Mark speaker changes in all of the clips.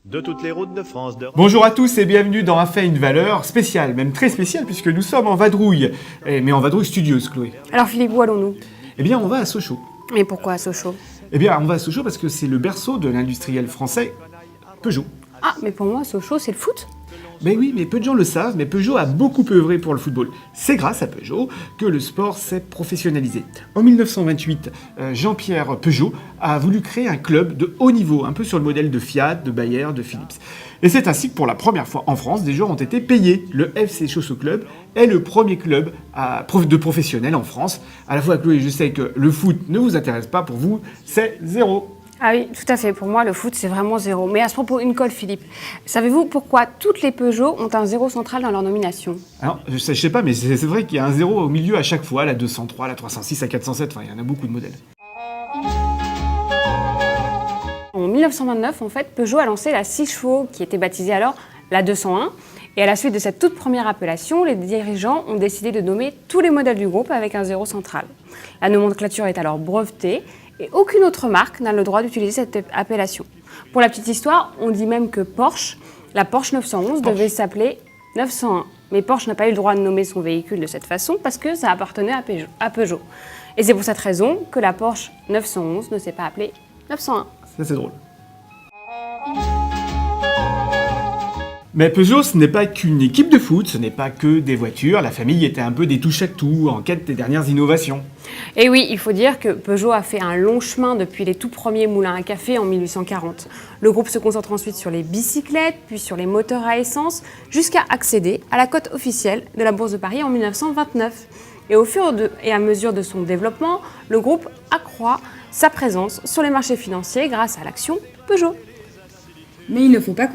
Speaker 1: De toutes les routes de France.
Speaker 2: Bonjour à tous et bienvenue dans Un fait, une valeur spéciale, même très spéciale puisque nous sommes en vadrouille. Mais en vadrouille studieuse, Chloé.
Speaker 3: Alors Philippe, où allons-nous?
Speaker 2: Eh bien, on va à Sochaux.
Speaker 3: Mais pourquoi à Sochaux?
Speaker 2: Eh bien, on va à Sochaux parce que c'est le berceau de l'industriel français Peugeot.
Speaker 3: Ah, mais pour moi, Sochaux, c'est le foot?
Speaker 2: Mais oui, mais peu de gens le savent, mais Peugeot a beaucoup œuvré pour le football. C'est grâce à Peugeot que le sport s'est professionnalisé. En 1928, Jean-Pierre Peugeot a voulu créer un club de haut niveau, un peu sur le modèle de Fiat, de Bayer, de Philips. Et c'est ainsi que pour la première fois en France, des joueurs ont été payés. Le FC Sochaux Club est le premier club de professionnels en France. À la fois, Chloé, je sais que le foot ne vous intéresse pas, pour vous, c'est zéro.
Speaker 3: Ah oui, tout à fait. Pour moi, le foot, c'est vraiment zéro. Mais à ce propos, une colle, Philippe. Savez-vous pourquoi toutes les Peugeot ont un zéro central dans leur nomination?
Speaker 2: Alors, je sais pas, mais c'est vrai qu'il y a un zéro au milieu à chaque fois, la 203, la 306, la 407, enfin, il y en a beaucoup de modèles.
Speaker 3: En 1929, en fait, Peugeot a lancé la 6 chevaux, qui était baptisée alors la 201. Et à la suite de cette toute première appellation, les dirigeants ont décidé de nommer tous les modèles du groupe avec un zéro central. La nomenclature est alors brevetée et aucune autre marque n'a le droit d'utiliser cette appellation. Pour la petite histoire, on dit même que Porsche, la Porsche 911, devait s'appeler 901. Mais Porsche n'a pas eu le droit de nommer son véhicule de cette façon parce que ça appartenait à Peugeot. Et c'est pour cette raison que la Porsche 911 ne s'est pas appelée 901.
Speaker 2: Ça, c'est drôle. Mais Peugeot, ce n'est pas qu'une équipe de foot, ce n'est pas que des voitures. La famille était un peu des touche-à-tout, en quête des dernières innovations.
Speaker 3: Et oui, il faut dire que Peugeot a fait un long chemin depuis les tout premiers moulins à café en 1840. Le groupe se concentre ensuite sur les bicyclettes, puis sur les moteurs à essence, jusqu'à accéder à la cote officielle de la Bourse de Paris en 1929. Et au fur et à mesure de son développement, le groupe accroît sa présence sur les marchés financiers grâce à l'action Peugeot.
Speaker 4: Mais il ne faut pas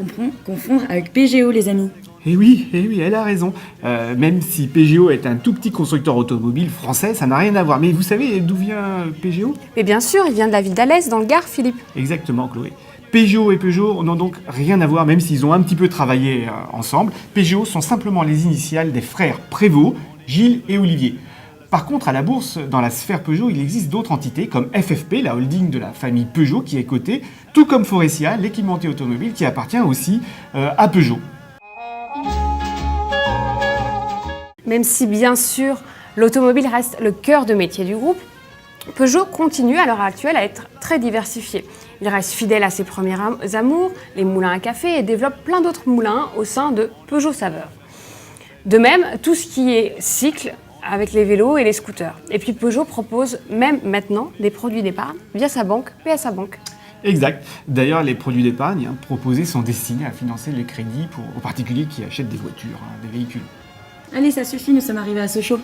Speaker 4: confondre avec PGO, les amis.
Speaker 2: Eh oui, elle a raison. Même si Peugeot est un tout petit constructeur automobile français, ça n'a rien à voir. Mais vous savez d'où vient Peugeot?
Speaker 3: Mais bien sûr, il vient de la ville d'Alès, dans le Gard, Philippe.
Speaker 2: Exactement, Chloé. Peugeot et Peugeot n'ont donc rien à voir, même s'ils ont un petit peu travaillé ensemble. Peugeot sont simplement les initiales des frères Prévost, Gilles et Olivier. Par contre, à la bourse, dans la sphère Peugeot, il existe d'autres entités comme FFP, la holding de la famille Peugeot qui est cotée, tout comme Faurecia, l'équipementier automobile qui appartient aussi à Peugeot.
Speaker 3: Même si, bien sûr, l'automobile reste le cœur de métier du groupe, Peugeot continue à l'heure actuelle à être très diversifié. Il reste fidèle à ses premiers amours, les moulins à café, et développe plein d'autres moulins au sein de Peugeot Saveur. De même, tout ce qui est cycle, avec les vélos et les scooters. Et puis Peugeot propose même maintenant des produits d'épargne via sa banque, PSA Bank.
Speaker 2: Exact. D'ailleurs, les produits d'épargne proposés sont destinés à financer les crédits aux particuliers qui achètent des voitures, des véhicules.
Speaker 4: Allez, ça suffit, nous sommes arrivés à Sochaux.